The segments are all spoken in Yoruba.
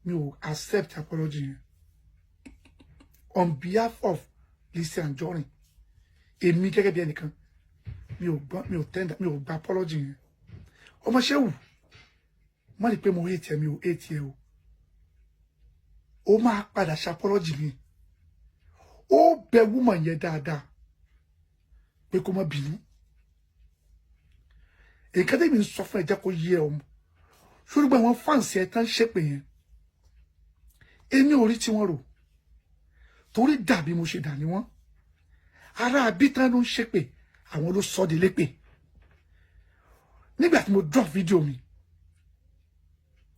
mi ò accept apology yẹn on behalf of Lizzy Anjorin èmi gẹ́gẹ́ bí ẹnìkan mi ò gba apology yẹn OMOSHEU má ní pé mo hate ẹ mi ò hate ẹ o ó máa padà ṣe apology mi ó bẹ woman yẹn dáadáa pé kó má bínú nǹkan tẹ́mi ń sọ fún ẹ jẹ́ kó yé ọmọ sórí gbogbo àwọn fáǹsì ẹ tán ṣépè yẹn èmi ò rí tí wọ́n rò torí dàbí mo ṣe dà ní wọ́n ará abítán ló ń ṣépè àwọn ló sọ de lépè nígbà tí mo drop fídíò mi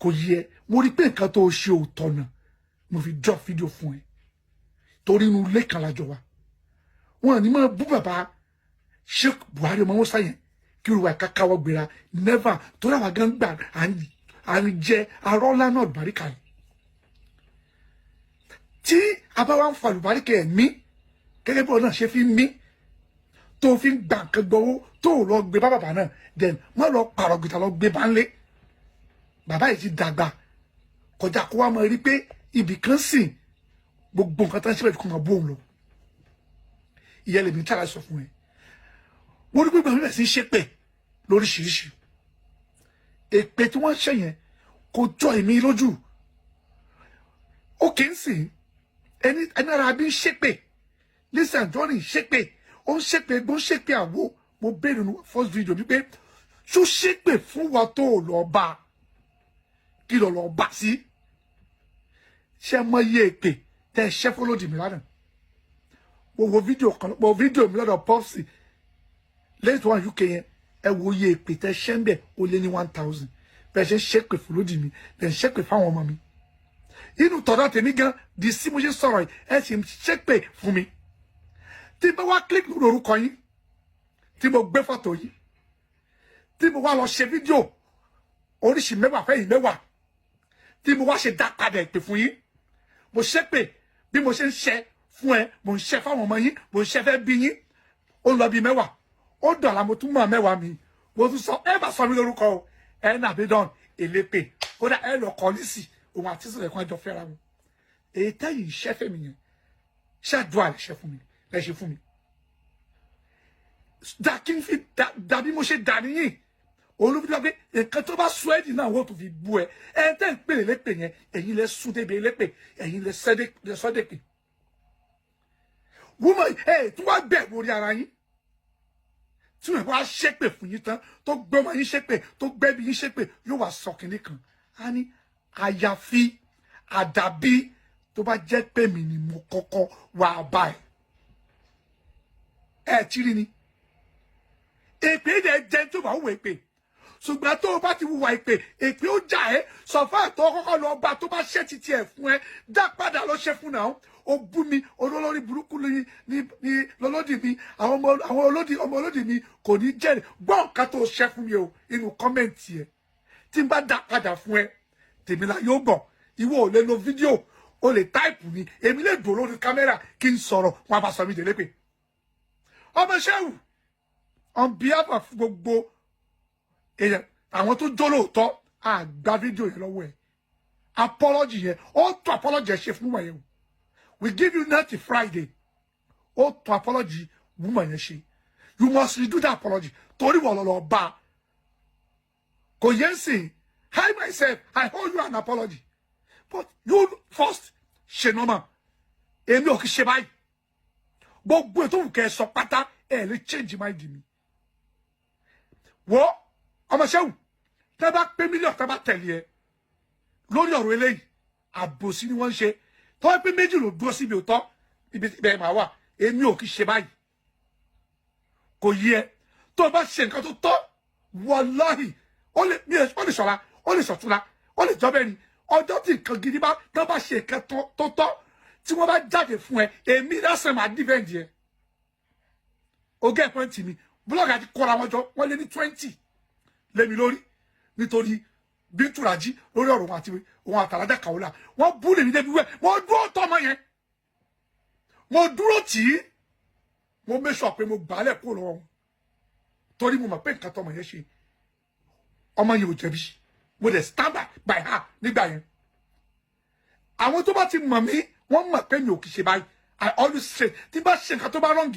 kò yẹ mo rí pé nǹkan tó ṣe ò tọ̀nà mo fi drop fídíò fún ẹ torí inú ilé kan lájọ wa wọn ní máa bú bàbá Sheikh Buhari ọmọ wọn sáyẹn kí olùwà kákáwọ́ gbéra never torí àwọn gan gbà à ń jẹ arọ́lá náà bàríkà yìí tí a bá wá ń fa àlùbáríkà ẹ̀ mí gẹ́gẹ́ bí ọ̀nà ṣe fi mí tó fi ń gbà nǹkan gbowó tó lọ gbé bá bàbá náà then má lọ pààrọ̀ gìtà lọ gbé bá ń lé bàbá yìí ti dàgbà kọjá kó wá máa rí pé ibì kan sìn gbogbo nǹkan tó ń ṣe bẹ́ẹ̀ kó máa bó òun lọ ìyẹn lèmi tí a sọ fún ẹ mo rí pé gbàgbé bẹ̀rẹ̀ sí ṣépè lóríṣiríṣi èpè tí wọ́n ṣe yẹn kò jọ èmi lójú ó kì í sìn ẹni ara bí ń ṣépè Lizzy Anjorin ṣépè ó ń ṣépè gbó ń ṣépè àwo mo béèrè nínú first video wípé ṣó ṣépè fún wa tó lọ bá kí lọ bá sí ṣe mọ iye èpè tẹ ṣẹ fọlọdì mi lánàá wo fídíò kan mo fídíò mi lọ́dọ̀ Popsi lẹ́yìn tó wà UK yẹn ẹ wo iye èpè tẹ ṣẹ ń bẹ ó lé ní 1000 bẹ́ẹ̀ ṣe ṣépè fọlọdì mi bẹ́ẹ̀ ṣépè fáwọn ọmọ mi inú tọ̀dọ̀ tèmi gan di sí mo ṣe sọ̀rọ̀ yìí ẹ sì ń ṣépè fún mi tí mo wá click lórí orúkọ yín tí mo gbé fọ́tò yìí tí mo wá lọ ṣe fídíò oríṣi mẹ́wàá fẹ́yìn mẹ́wàá tí mo wá ṣe dá padà ìpè fún yín mo ṣépè bí mo ṣe ń ṣe fún ẹ mo ń ṣe fáwọn ọmọ yín mo ń ṣe fẹ́ bí yín ó lọ bí mẹ́wàá ó dọ̀la mo tún mọ̀ mẹ́wàá mi mo tún sọ ẹ bá sọ mi lórúkọ o ẹ nàbí dán èlépè kódà ẹ lọ kọ́ lísì òun àti sílẹ̀ kan àjọ fẹ́ra wọn èyí tẹ́yìn iṣẹ́ fẹ́mi yẹn ṣáàdúrà lè ṣe fún mi lè ṣe fún mi kí n fi dàbí mo ṣe dà níyìn olùdíje pé nǹkan tó bá sọ ẹ́ dì náà wọ́n tó fi bú ẹ ẹ tẹ́ ń pèlè lépè yẹn ẹ̀yin lẹ sún débi lépè ẹ̀yin lẹ sọ́ dépè wúmọ̀ ẹ tí wọ́n bẹ̀ lórí ara yín tí wọ́n wá ṣépè fún yín tán tó gbọ́mọ yín ṣépè tó gbẹ́bí yín ṣépè yóò wá sọ kìnní kan á ní àyàfi àdàbí tó bá jẹ́ pé mi ni mo kọ́kọ́ wá bá ẹ tí rí ni èpè dẹ̀ jẹ́ tó bá wù èpè ṣùgbọ́n tó o bá ti wùwà èpè èpè ó jà ẹ́ sọ̀fà àtọ́ kọ́kọ́ lọ bá tó bá ṣẹ́ títí ẹ̀ fún ẹ dá padà lọ ṣe fún náà ó bú mi olólórí burúkú ní lọ́lọ́dì mi àwọn ọmọ olódì mi kò ní jẹ́rìí gbọ́ nǹkan tó ṣẹ́ fún mi o inú kọ́mẹ̀ntì ẹ̀ tí n bá dá padà fún ẹ tèmi la yóò gbọ́ ìwọ ò lè lo fídíò o lè táìpù ni èmi lè dò lórí kámẹ́rà kí n sọ̀rọ̀ wọn bá sọ mi délé pé OMOSHEU on behalf of gbogbo èèyàn àwọn tó jó lóòótọ́ àgbà fídíò yẹn lọ́wọ́ ẹ̀ apology yẹn ó tó apology ẹ̀ ṣe fún wọn yẹn o we give you next Friday ó tó apology woman yẹn ṣe you must redo that apology torí wọ́n lọ́ọ́ bá kò yẹn sìn I myself I owe you an apology but you first ṣe normal èmi ò kì í ṣe báyìí gbogbo ètò òkè sọ pátá ẹ lè change mind mi wo OMOSHEU tẹ́ bá pé mílíọ̀nù tẹ́ bá tẹ̀lé ẹ lórí ọ̀rọ̀ eléyìí àbòsí ni wọ́n ń ṣe tọ́ pé méjì ló dúró síbi òótọ́ ibi bẹ́ẹ̀ máa wà èmi ò kì í ṣe báyìí kò yí ẹ tó o bá ṣe nǹkan tó tọ́ wàláhì ó lè ṣọ̀la ó lè ṣọ̀túnla ó lè jọ́ bẹ́ẹ̀ ni ọjọ́ tí nǹkan gidi bá tọ́ bá ṣe nǹkan tó tọ́ tí wọ́n bá jáde fún ẹ èmi lásán máa dífẹ́ǹdì ẹ ogé ẹ̀pọ́ǹtì mi búlọ́ọ̀gì àti kọ́ra wọn jọ wọ́n lé ní 20 lémi lórí nítorí Bíntù Rájí lórí ọ̀rọ̀ wọn àti òun àtàlájà Kàwọ́là wọ́n bú lèmi débi wẹ́ wọ́n dúró tọ́mọ yẹn mo dúró tì í mo mẹ́sọ̀ pé mo gbàálẹ̀ kó lọ́wọ́ wọn torí mo mọ̀ pé nǹkan tọmọ yẹn ṣe ọmọ yẹn ò jẹ̀bi mo dẹ̀ stand by her nígbà yẹn àwọn tó bá ti mọ̀ mí wọ́n mọ̀ pé mi ò kì í ṣe báyìí. I always say tí bá ṣe nǹkan tó bá wrong.